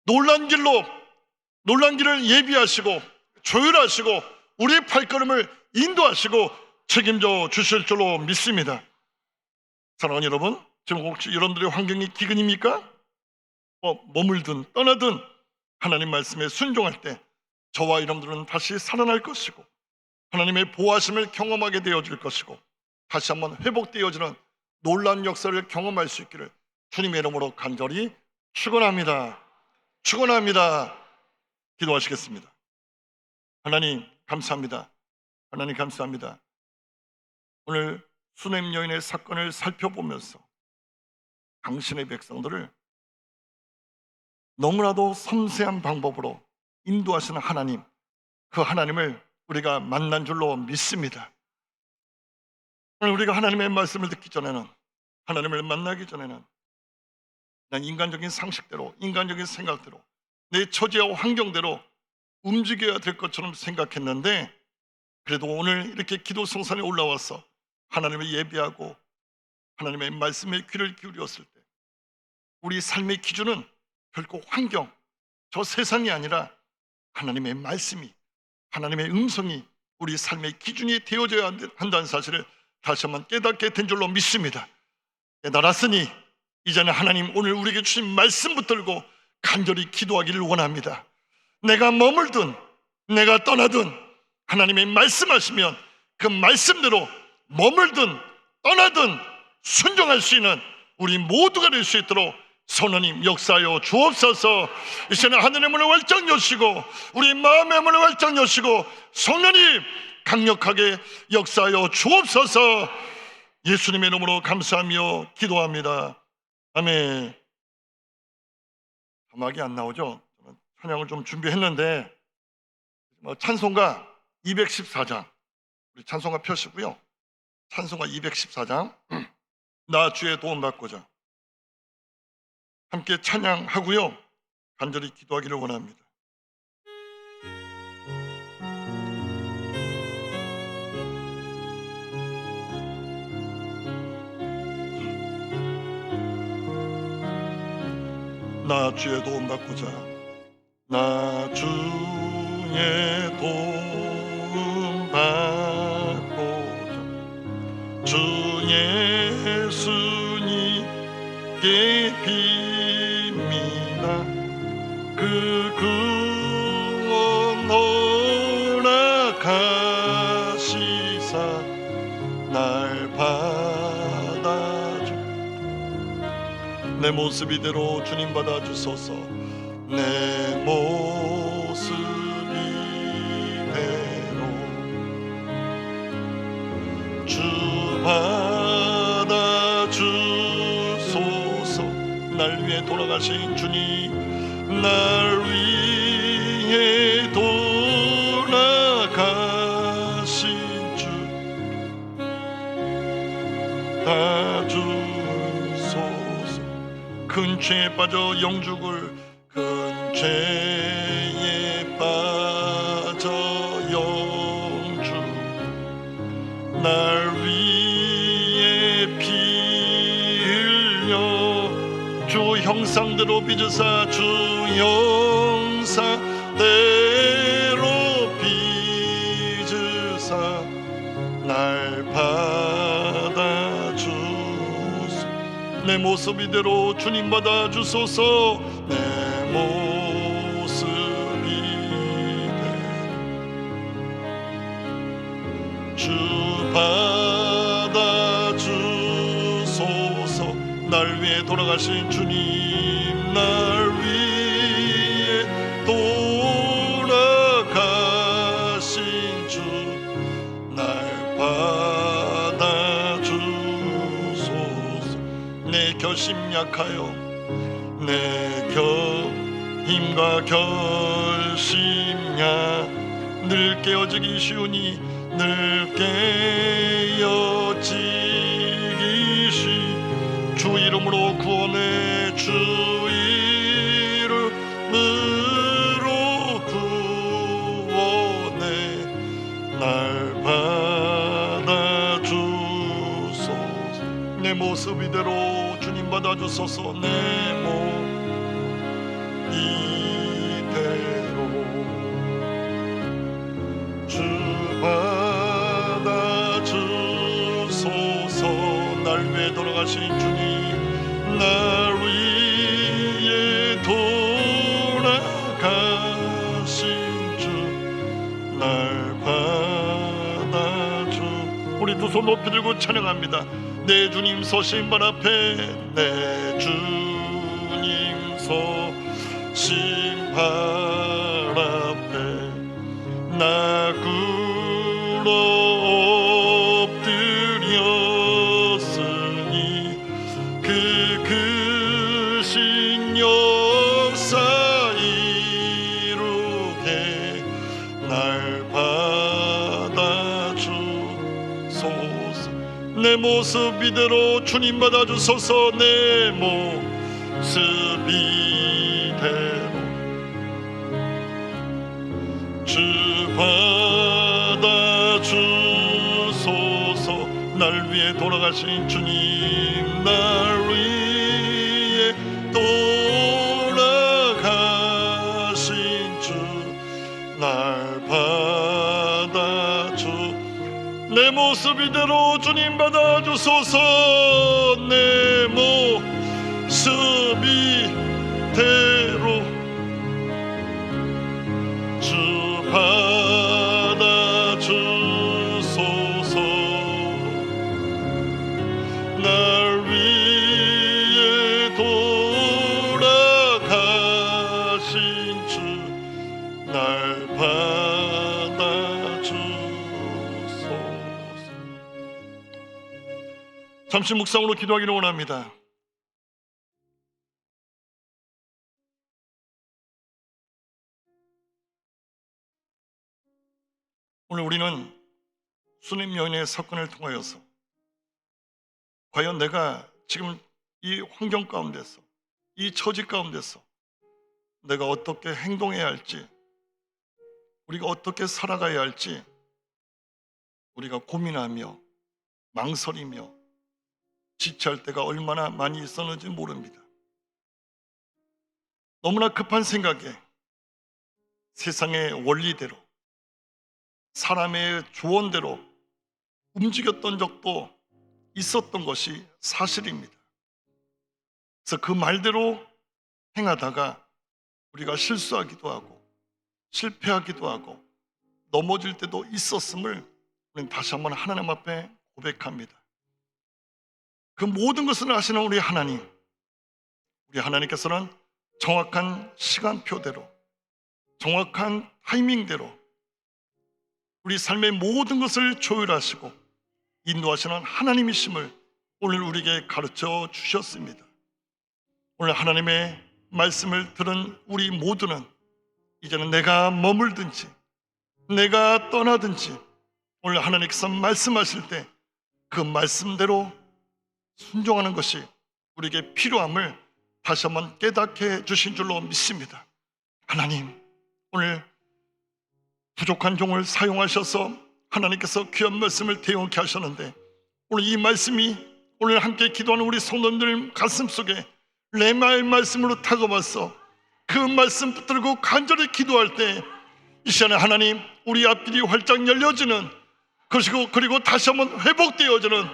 놀란 길을 예비하시고 조율하시고 우리의 발걸음을 인도하시고 책임져 주실 줄로 믿습니다. 사랑하는 여러분, 지금 혹시 여러분들의 환경이 기근입니까? 머물든 떠나든 하나님 말씀에 순종할 때 저와 여러분들은 다시 살아날 것이고 하나님의 보호하심을 경험하게 되어질 것이고 다시 한번 회복되어지는 놀라운 역사를 경험할 수 있기를 주님의 이름으로 간절히 축원합니다. 기도하시겠습니다. 하나님 감사합니다. 하나님 감사합니다. 오늘 수넴 여인의 사건을 살펴보면서 당신의 백성들을 너무나도 섬세한 방법으로 인도하시는 하나님, 그 하나님을 우리가 만난 줄로 믿습니다. 오늘 우리가 하나님의 말씀을 듣기 전에는, 하나님을 만나기 전에는 난 인간적인 상식대로, 인간적인 생각대로, 내 처지와 환경대로 움직여야 될 것처럼 생각했는데, 그래도 오늘 이렇게 기도 성산에 올라와서 하나님을 예배하고 하나님의 말씀에 귀를 기울였을 때 우리 삶의 기준은 결코 환경, 저 세상이 아니라 하나님의 말씀이, 하나님의 음성이 우리 삶의 기준이 되어져야 한다는 사실을 다시 한번 깨닫게 된 줄로 믿습니다. 깨달았으니 이제는 하나님 오늘 우리에게 주신 말씀 붙들고 간절히 기도하기를 원합니다. 내가 머물든 내가 떠나든 하나님의 말씀하시면 그 말씀대로 머물든 떠나든 순종할 수 있는 우리 모두가 될 수 있도록 성령님 역사하여 주옵소서. 이 시간에 하늘의 문을 활짝 여시고 우리 마음의 문을 활짝 여시고 성령님 강력하게 역사하여 주옵소서. 예수님의 이름으로 감사하며 기도합니다. 아멘. 자막이 안 나오죠? 찬양을 좀 준비했는데 찬송가 214장, 우리 찬송가 펴시고요. 찬송가 214장 나 주의 도움 받고자 함께 찬양하고요, 간절히 기도하기를 원합니다. 나 주의 도움 받고자, 나 주의 도움 받고자 주 예수님께 빕니다. 그 구원 허락하시사 날 받아주. 내 모습 이대로 주님 받아주소서. 내 모습 이대로 주 받아주소서. 날 위해 돌아가신 주님, 날 위해 돌아가신 주 받아주소서. 그 죄에 빠져 영죽을 큰 죄에 빠져 영죽 날 위에 피 흘려 주 형상대로 빚으사 주 형상대로 빚으사 날 받아주소 내 모습 이대로 주님 받아주소서 내 모습 이대로 주 받아주소서 날 위해 돌아가신 주님 날 위해 돌아가신 주 날 받아주소서 내 결심 약하여 내 힘과 결심야 늘 깨어지기 쉬우니 늘 깨어지기 쉬 주 이름으로 구원해 주 이름으로 구원해 날 받아주소서 내 모습 이대로 주님 받아주소서 내 몸 이대로 주 받아주소서 날 위해 돌아가신 주님 날 위해 돌아가신 주 날 받아주 우리 두 손 높이 들고 찬양합니다 내 주님 서신 발 앞에 내 주님 서신 발 앞에 나 굴러 엎드렸으니 그 크신 역사 이루게 날 받아주소서 내 모습 이대로 주님 받아주소서 내 모습 이대로 주 받아주소서 날 위해 돌아가신 주님 날 위해 돌아가신 주 날 받아주 내 모습 이대로 주님 받아주소서 내 모습 이대로 주 받아주소서 날 위해 돌아가신 주 날 받아주소서 잠시 묵상으로 기도하기를 원합니다. 오늘 우리는 수님 여인의 사건을 통하여서 과연 내가 지금 이 환경 가운데서 이 처지 가운데서 내가 어떻게 행동해야 할지 우리가 어떻게 살아가야 할지 우리가 고민하며 망설이며 지체할 때가 얼마나 많이 있었는지 모릅니다. 너무나 급한 생각에 세상의 원리대로 사람의 조언대로 움직였던 적도 있었던 것이 사실입니다. 그래서 그 말대로 행하다가 우리가 실수하기도 하고 실패하기도 하고 넘어질 때도 있었음을 우리는 다시 한번 하나님 앞에 고백합니다. 그 모든 것을 아시는 우리 하나님께서는 정확한 시간표대로 정확한 타이밍대로 우리 삶의 모든 것을 조율하시고 인도하시는 하나님이심을 오늘 우리에게 가르쳐 주셨습니다. 오늘 하나님의 말씀을 들은 우리 모두는 이제는 내가 머물든지 내가 떠나든지 오늘 하나님께서 말씀하실 때 그 말씀대로 순종하는 것이 우리에게 필요함을 다시 한번 깨닫게 해 주신 줄로 믿습니다. 하나님, 오늘 부족한 종을 사용하셔서 하나님께서 귀한 말씀을 대용케 하셨는데, 오늘 이 말씀이 오늘 함께 기도하는 우리 성도님들 가슴속에 레마의 말씀으로 다가와서 그 말씀 붙들고 간절히 기도할 때 이 시간에 하나님, 우리 앞길이 활짝 열려지는, 그리고 다시 한번 회복되어지는,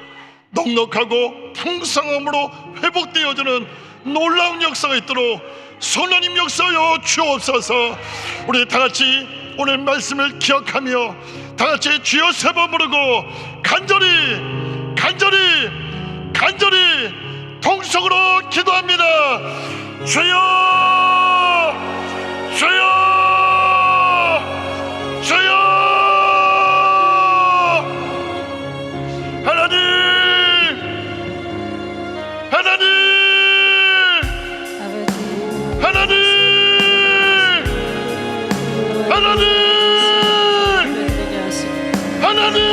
넉넉하고 풍성함으로 회복되어지는 놀라운 역사가 있도록 성령님 역사하여 주옵소서. 우리 다같이 오늘 말씀을 기억하며 다같이 주여 세 번 부르고 간절히 통성으로 기도합니다. 주여, 주여, 주여. 하나님, 하나님, 하나님, 하나님, 하나님, 하나님,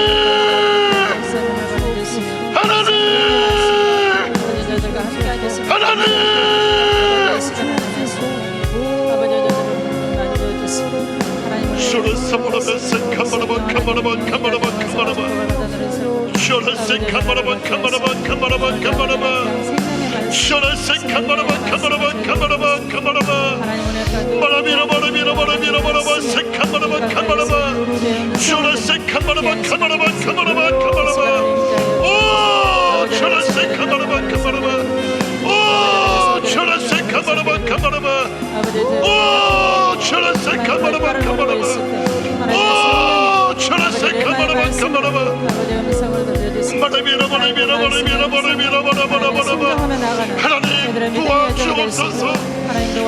하나님 도와주옵소서.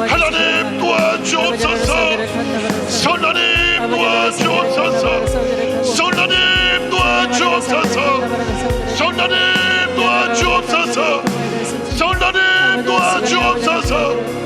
하나님 도와주옵소서. 성령님 도와주옵소서. 성령님 도와주옵소서. 성령님 도와주옵소서. 성령님 도와주옵소서.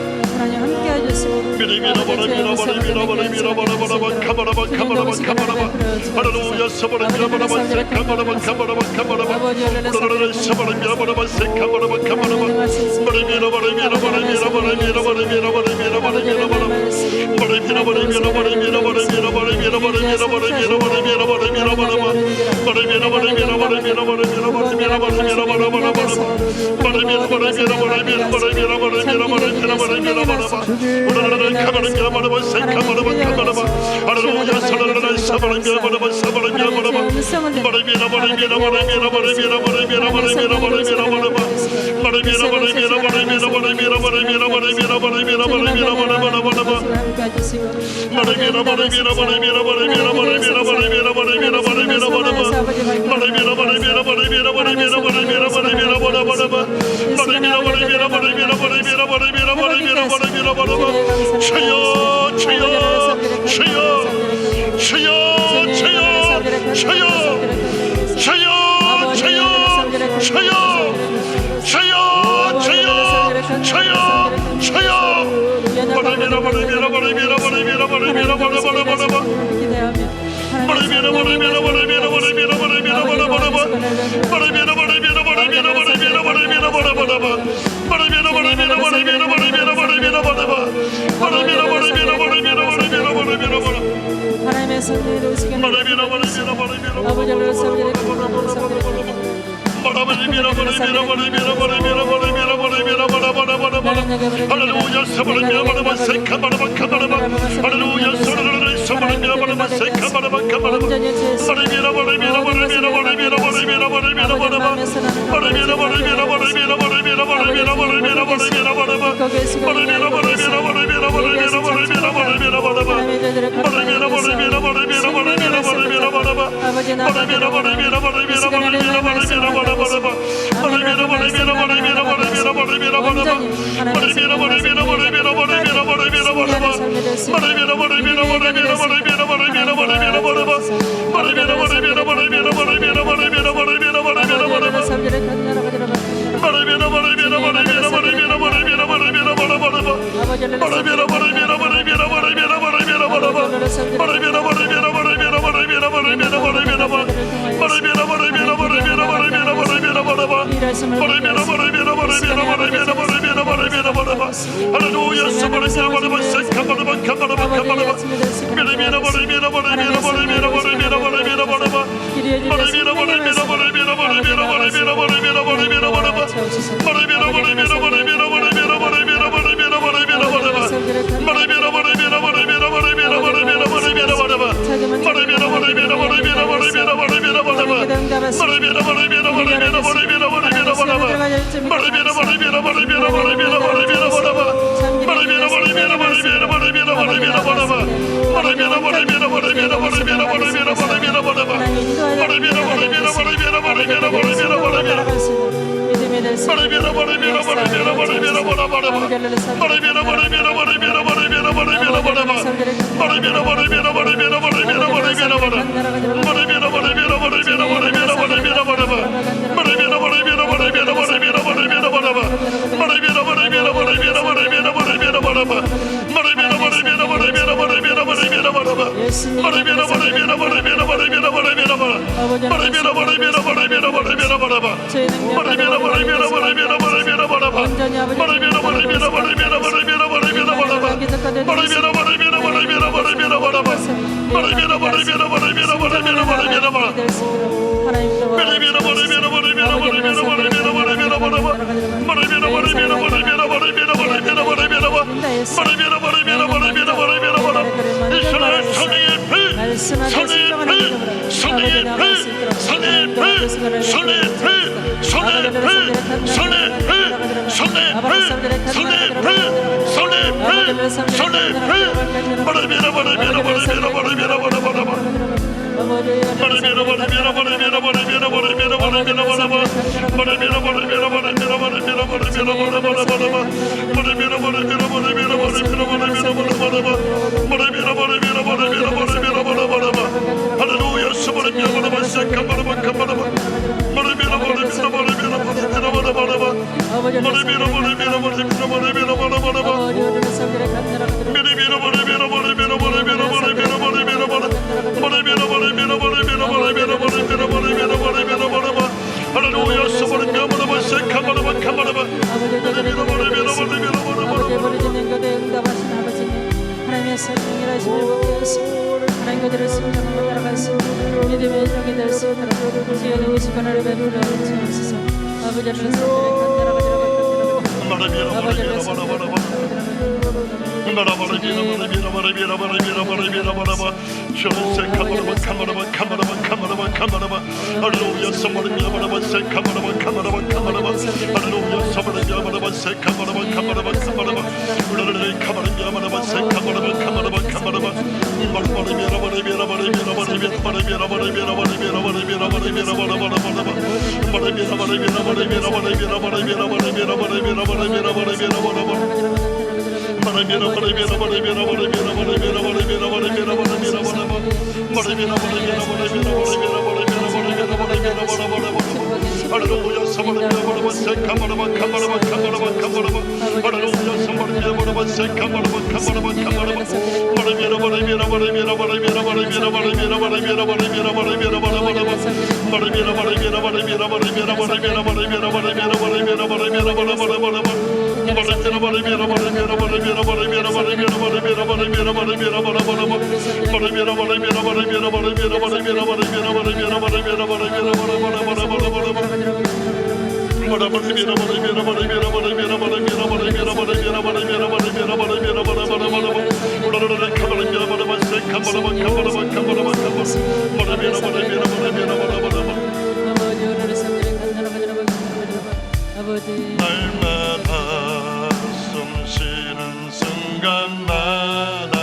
날마다 숨쉬는 순간마다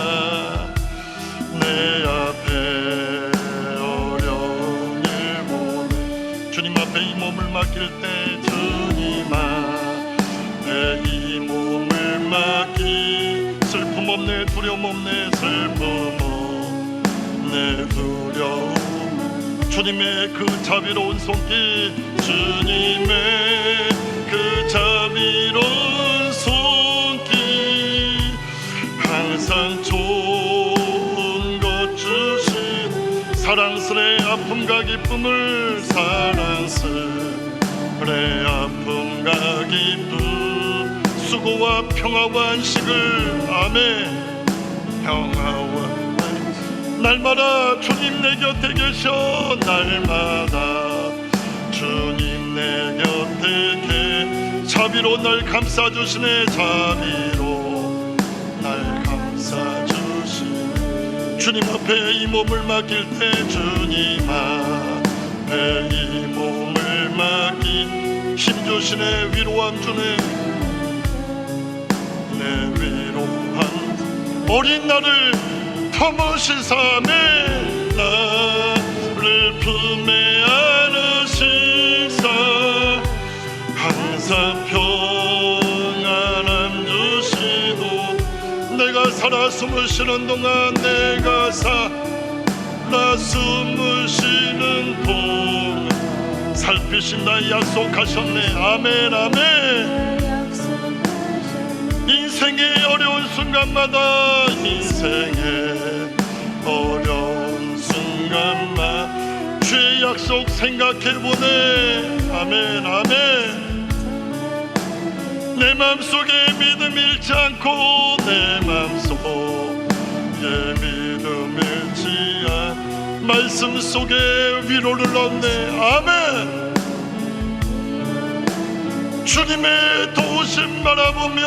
내 앞에 어려운 일 보내 주님 앞에 이 몸을 맡길 때 주님아 내 이 몸을 맡기 슬픔 없네 두려움 없네 슬픔 없네 두려움 주님의 그 자비로운 손길 주님의 그 자비로운 손길 항상 좋은 것 주신 사랑스레 아픔과 기쁨을 사랑스레 아픔과 기쁨 수고 수고와 평화와 안식을. 아멘. 평화와 안식. 날마다 주님 내 곁에 계셔. 날마다 주님 내 곁에 계셔. 자비로 날 감싸주시네. 자비로 날 감싸주시네. 주님 앞에 이 몸을 맡길 때 주님 앞에 이 몸을 맡긴 힘주시네. 위로함 주네. 내 위로함 어린 나를 터무시사매 나를 품에 안으시사 항상 평안함 주시고 내가 살아 숨을 쉬는 동안 내가 살아 숨을 쉬는 동안 살피신다 약속하셨네. 아멘 아멘. 인생의 어려운 순간마다 인생의 어려운 순간마다 주의 약속 생각해보네. 아멘 아멘. 내 맘속에 믿음 잃지 않고 내 맘속에 믿음 잃지 않고 말씀 속에 위로를 얻네. 아멘. 주님의 도우심 바라보며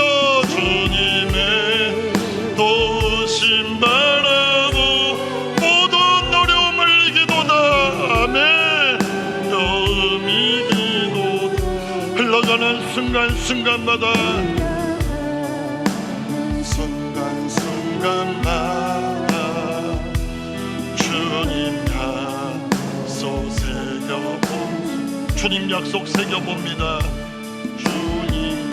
주님의 도우심 바라보 모든 어려움을 이기도다. 아멘. 어려움 이기도다. 흘러가는 순간순간마다 순간순간마다 주님 약속 새겨봅니다. 주님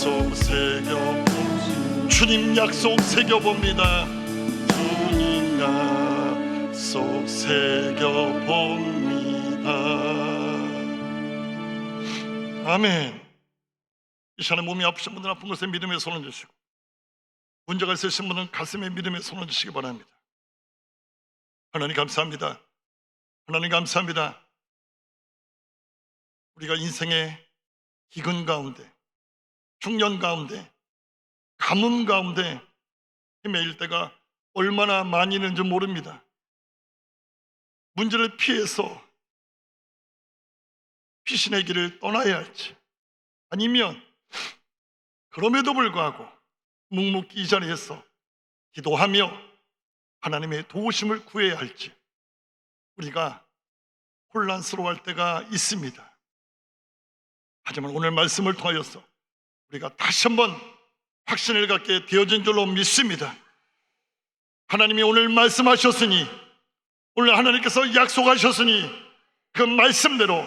약속 새겨봅니다. 주님 약속 새겨봅니다. 주님 약속 새겨봅니다. 아멘. 이 시간에 몸이 아프신 분들 아픈 곳에 믿음의 손을 주시고 문제가 있으신 분은 가슴에 믿음의 손을 주시기 바랍니다. 하나님 감사합니다. 하나님 감사합니다. 우리가 인생의 기근 가운데 중년 가운데 가뭄 가운데 헤매일 때가 얼마나 많이 있는지 모릅니다. 문제를 피해서 피신의 길을 떠나야 할지 아니면 그럼에도 불구하고 묵묵히 이 자리에서 기도하며 하나님의 도우심을 구해야 할지 우리가 혼란스러워할 때가 있습니다. 하지만 오늘 말씀을 통하여서 우리가 다시 한번 확신을 갖게 되어진 줄로 믿습니다. 하나님이 오늘 말씀하셨으니 오늘 하나님께서 약속하셨으니 그 말씀대로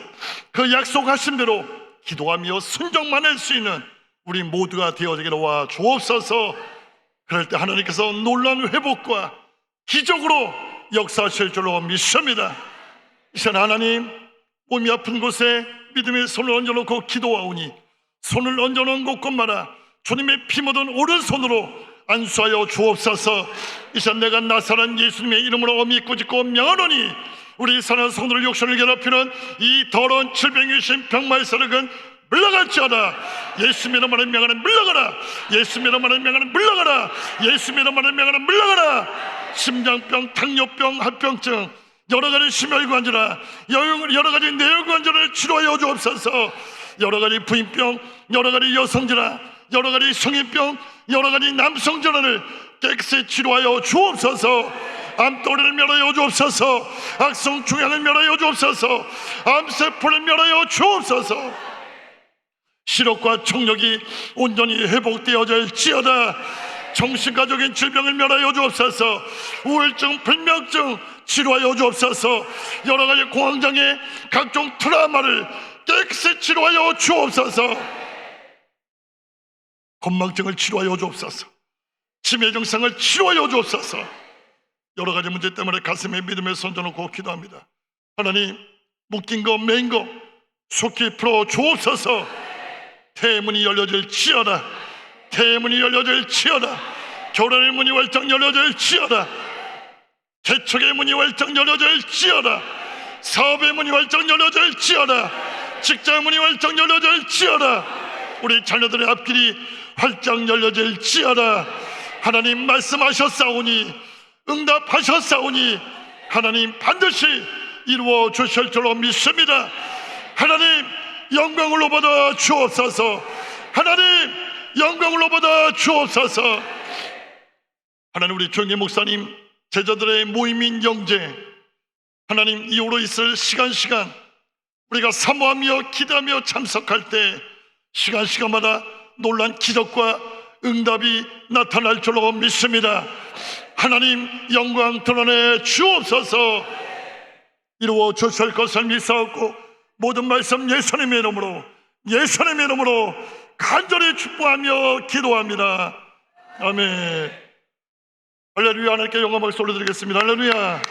그 약속하신 대로 기도하며 순종만 할 수 있는 우리 모두가 되어지기로 주옵소서. 그럴 때 하나님께서 놀라운 회복과 기적으로 역사하실 줄로 믿습니다. 이 시간 하나님 몸이 아픈 곳에 믿음의 손을 얹어놓고 기도하오니 손을 얹어놓은 곳곳마다 주님의 피 묻은 오른손으로 안수하여 주옵소서. 이 시간 내가 나사란 예수님의 이름으로 어미 꾸짖고 명하노니 우리 사는 손으로 욕심을 괴롭히는 이 더러운 질병이신 병마의사력은 물러갈지어다. 예수 이름으로 명하는 물러가라. 예수 이름으로 명하는 물러가라. 예수 이름으로 명하는 물러가라. 심장병, 당뇨병, 합병증 여러가지 심혈관절이나 여러가지 뇌혈관절을 치료하여 주옵소서. 여러가지 부인병, 여러가지 여성질환, 여러가지 성인병, 여러가지 남성질환을 깨끗이 치료하여 주옵소서. 암도리를 멸하여 주옵소서. 악성 중양을 멸하여 주옵소서. 암세포를 멸하여 주옵소서. 시력과 청력이 온전히 회복되어질지어다. 정신가적인 질병을 멸하여 주옵소서. 우울증, 불면증 치료하여 주옵소서. 여러가지 공황장애, 각종 트라우마를 깨끗이 치료하여 주옵소서. 건망증을 치료하여 주옵소서. 치매 증상을 치료하여 주옵소서. 여러가지 문제 때문에 가슴에 믿음의 손 얹어놓고 기도합니다. 하나님 묶인 거 매인 거 속히 풀어 주옵소서. 태문이 열려질지어다. 태문이 열려질지어다. 결혼의 문이 활짝 열려질지어다. 개척의 문이 활짝 열려질지어다. 사업의 문이 활짝 열려질지어다. 직장의 문이 활짝 열려질지어다. 우리 자녀들의 앞길이 활짝 열려질지어다. 하나님 말씀하셨사오니 응답하셨사오니 하나님 반드시 이루어 주실 줄로 믿습니다. 하나님 영광을 받아 주옵소서. 하나님 영광을 받아 주옵소서. 하나님 우리 조영계 목사님 제자들의 모임인 영제 하나님 이후로 있을 시간 우리가 사모하며 기도하며 참석할 때 시간마다 놀란 기적과 응답이 나타날 줄로 믿습니다. 하나님 영광 드러내 주옵소서. 이루어 주실 것을 믿사옵고 모든 말씀 예수님의 이름으로 간절히 축복하며 기도합니다. 아멘. 할렐루야. 하나님께 영광을 올려드리겠습니다. 할렐루야.